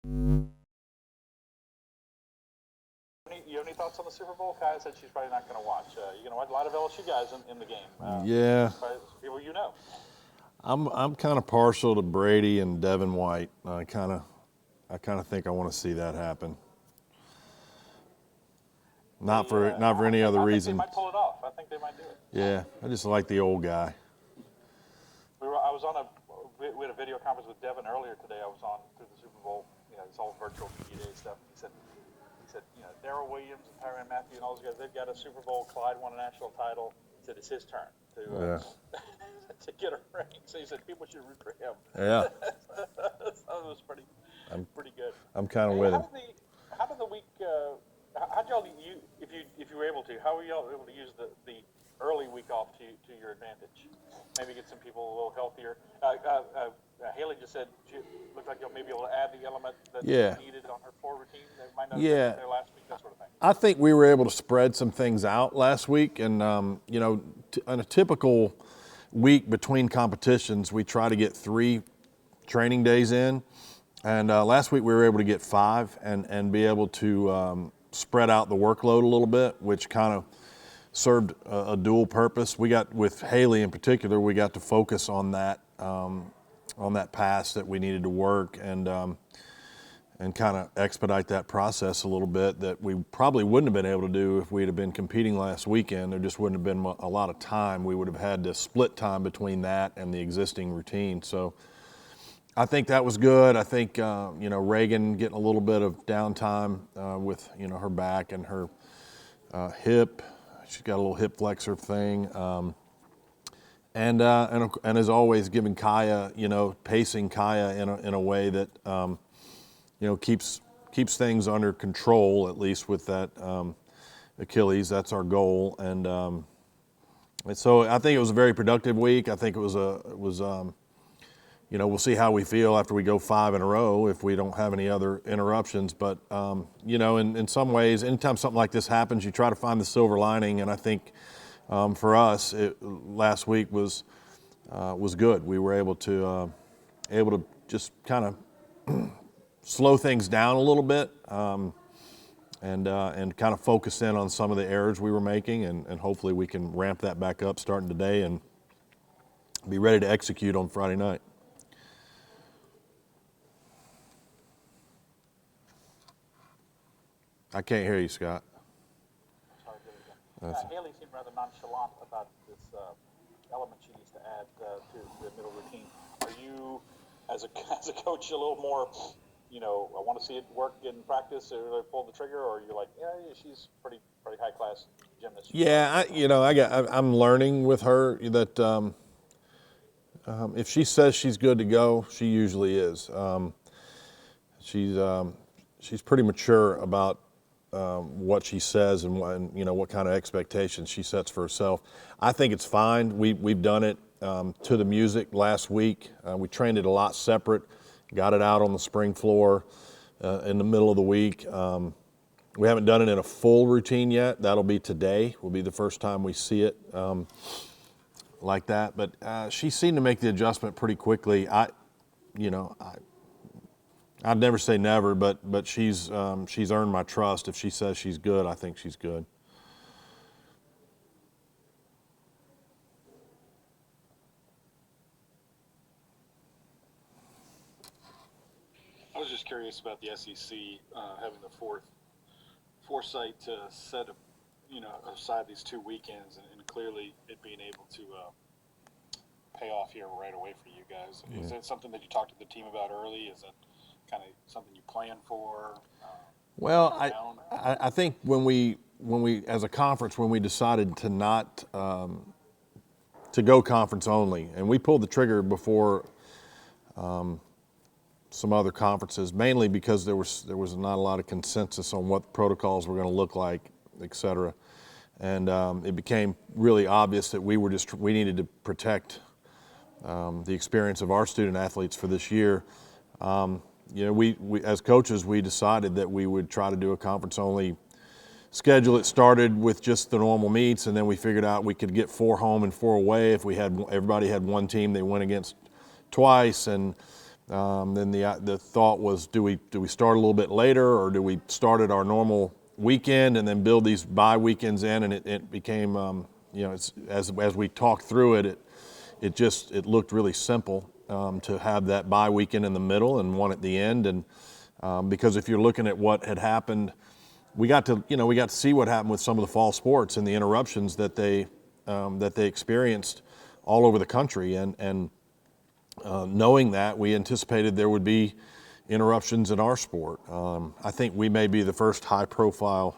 You have any thoughts on the Super Bowl? Kaya said she's probably not going to watch. You're going to watch a lot of LSU guys in the game. Yeah. People you know. I'm kind of partial to Brady and Devin White. I kind of think I want to see that happen. Not for any other reason. They might pull it off. I think they might do it. Yeah, I just like the old guy. We had a video conference with Devin earlier today. I was on through the Super Bowl. It's all virtual media day stuff. He said, Darrell Williams and Tyrann Mathieu and all those guys, they've got a Super Bowl. Clyde won a national title. He said it's his turn to to get a ring. So he said people should root for him. Yeah. That was pretty good. I'm kind of with him. How did the week? How'd y'all if you were able to? How were y'all able to use the early week off to your advantage? Maybe get some people a little healthier. Haley just said she looked like you'll maybe be able to add the element that she needed on her floor routine. That might not have been there last week, that sort of thing. I think we were able to spread some things out last week, and on a typical week between competitions, we try to get 3 training days in, and last week we were able to get 5 and be able to spread out the workload a little bit, which kind of served a dual purpose. We got, with Haley in particular, we got to focus on that pass that we needed to work and kind of expedite that process a little bit that we probably wouldn't have been able to do if we'd have been competing last weekend. There just wouldn't have been a lot of time. We would have had to split time between that and the existing routine. So I think that was good. I think, Reagan getting a little bit of downtime with, her back and her hip. She's got a little hip flexor thing. And as always, giving Kaya, pacing Kaya in a way that, keeps things under control, at least with that Achilles. That's our goal. And so I think it was a very productive week. I think it was we'll see how we feel after we go 5 in a row if we don't have any other interruptions. But, in some ways, anytime something like this happens, you try to find the silver lining. And I think for us, last week was good. We were able to just kind of slow things down a little bit and kind of focus in on some of the errors we were making. And hopefully we can ramp that back up starting today and be ready to execute on Friday night. I can't hear you, Scott. Sorry, Haley seemed rather nonchalant about this element she needs to add to the middle routine. Are you, as a coach, a little more, I want to see it work in practice or pull the trigger, or you're like, yeah, she's pretty high class gymnast? Yeah, I'm learning with her that if she says she's good to go, she usually is. She's pretty mature about what she says and what kind of expectations she sets for herself. I think it's fine. We've done it to the music last week. We trained it a lot separate, got it out on the spring floor in the middle of the week. We haven't done it in a full routine yet. That'll be today. Will be the first time we see it like that. But she seemed to make the adjustment pretty quickly. I'd never say never, but she's earned my trust. If she says she's good, I think she's good. I was just curious about the SEC having the foresight to set aside these 2 weekends and clearly it being able to pay off here right away for you guys. Yeah. Is that something that you talked to the team about early? Is it kind of something you plan for? Well, I think when we as a conference, when we decided to not to go conference only, and we pulled the trigger before some other conferences, mainly because there was not a lot of consensus on what protocols were going to look like, et cetera. And it became really obvious that we needed to protect the experience of our student athletes for this year. We as coaches, we decided that we would try to do a conference only schedule. It started with just the normal meets, and then we figured out we could get 4 home and 4 away if everybody had one team they went against twice, and Then the thought was, do we start a little bit later, or do we start at our normal weekend and then build these bye weekends in? And it became, as we talked through it, it looked really simple to have that bye weekend in the middle and one at the end. And because if you're looking at what had happened, we got to see what happened with some of the fall sports and the interruptions that they experienced all over the country. And knowing that, we anticipated there would be interruptions in our sport. I think we may be the first high-profile,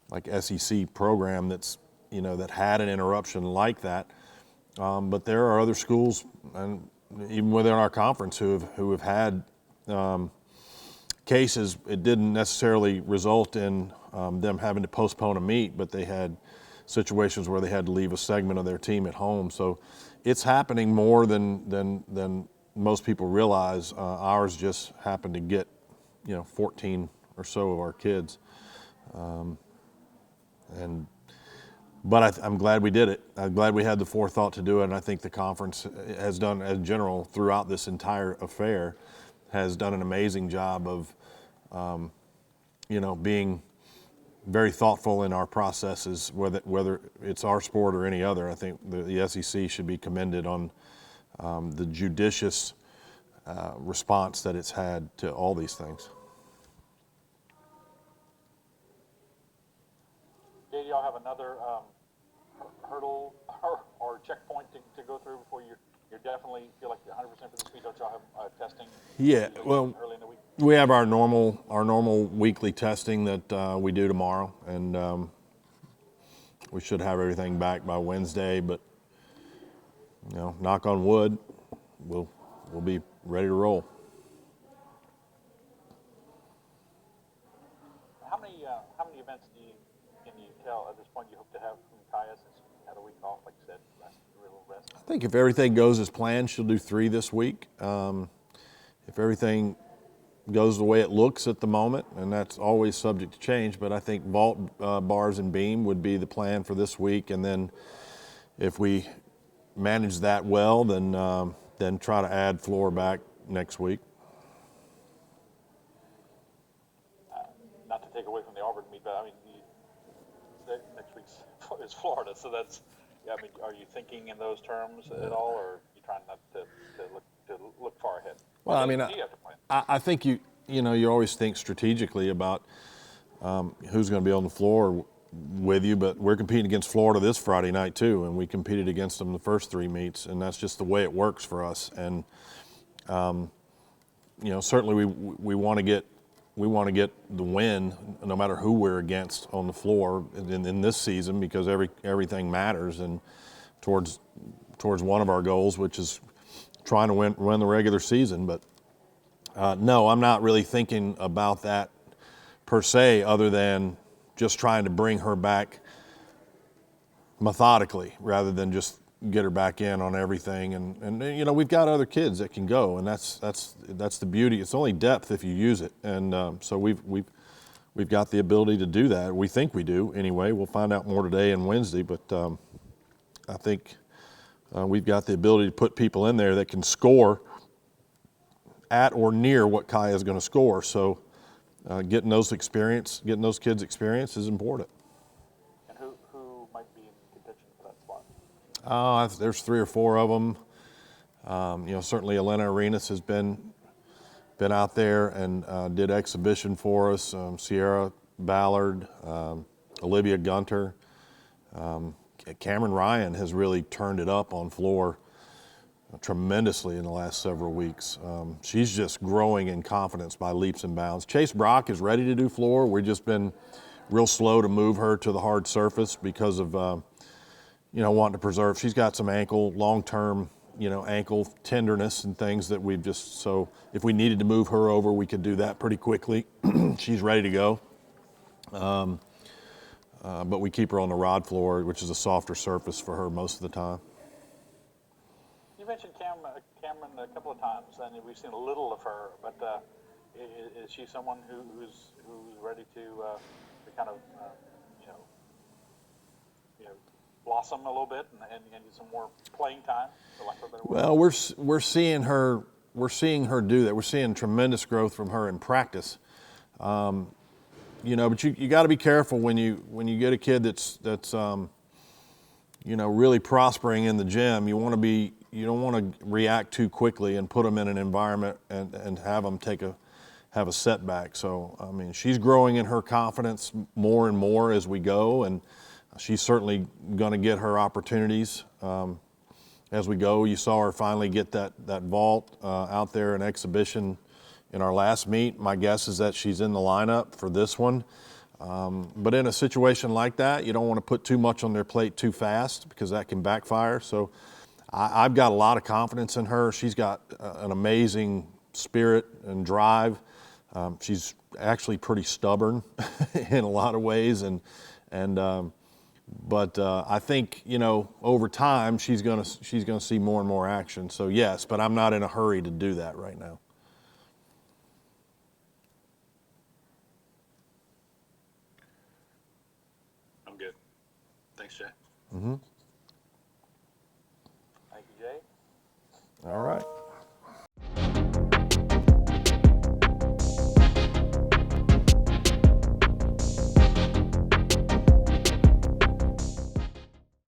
like SEC program that had an interruption like that. But there are other schools, and even within our conference, who have had cases. It didn't necessarily result in them having to postpone a meet, but they had situations where they had to leave a segment of their team at home. So it's happening more than most people realize. Ours just happened to get 14 or so of our kids, but I'm glad we did it. I'm glad we had the forethought to do it, and I think the conference has done, in general, throughout this entire affair, has done an amazing job of, being very thoughtful in our processes, whether it's our sport or any other. I think the SEC should be commended on the judicious response that it's had to all these things. Did y'all have another hurdle or checkpoint to go through before you definitely feel like you're 100% for this week? Don't y'all have testing? Yeah, well, early in the week? we have our normal weekly testing that we do tomorrow, and we should have everything back by Wednesday. But knock on wood, we'll be ready to roll. How many events can you tell at this point you hope to have from Kaya since you had a week off, like you said, last little rest? I think if everything goes as planned, she'll do 3 this week. If everything goes the way it looks at the moment, and that's always subject to change, but I think vault, bars, and beam would be the plan for this week. And then if we manage that well, then try to add floor back next week. Not to take away from the Auburn meet, but I mean, next week is Florida, so that's. Yeah, I mean, are you thinking in those terms at all, or are you trying not to look far ahead? Well, I mean, I think you always think strategically about who's going to be on the floor with you, but we're competing against Florida this Friday night too, and we competed against them the first 3 meets, and that's just the way it works for us. And certainly we want to get the win no matter who we're against on the floor in this season, because everything matters, and towards one of our goals, which is trying to win the regular season. But no, I'm not really thinking about that per se, other than just trying to bring her back methodically rather than just get her back in on everything. And we've got other kids that can go, and that's the beauty. It's only depth if you use it, and so we've got the ability to do that. We think we do anyway. We'll find out more today and Wednesday, but I think we've got the ability to put people in there that can score at or near what Kaya is going to score. So getting those kids experience is important. And who might be in contention for that spot? There's 3 or 4 of them. Certainly Elena Arenas has been out there and did exhibition for us. Sierra Ballard, Olivia Gunter. Cameron Ryan has really turned it up on floor tremendously in the last several weeks. She's just growing in confidence by leaps and bounds. Chase Brock is ready to do floor. We've just been real slow to move her to the hard surface because of wanting to preserve. She's got some long-term ankle tenderness and things that so if we needed to move her over, we could do that pretty quickly. She's ready to go. But we keep her on the rod floor, which is a softer surface for her most of the time. You mentioned Cameron a couple of times, and we've seen a little of her, but is she someone who's ready to kind of blossom a little bit and get some more playing time, for lack of a better word? Well, we're seeing her we're seeing her do that. We're seeing tremendous growth from her in practice. You know, but you got to be careful when you get a kid that's you know, really prospering in the gym. You don't want to react too quickly and put them in an environment and have them have a setback. So I mean, she's growing in her confidence more and more as we go, and she's certainly going to get her opportunities as we go. You saw her finally get that vault out there in exhibition in our last meet. My guess is that she's in the lineup for this one. But in a situation like that, you don't want to put too much on their plate too fast because that can backfire. So I've got a lot of confidence in her. She's got an amazing spirit and drive. She's actually pretty stubborn in a lot of ways, but I think, you know, over time she's gonna see more and more action. So yes, but I'm not in a hurry to do that right now. I'm good. Thanks, Jay. Thank you, Jay. All right.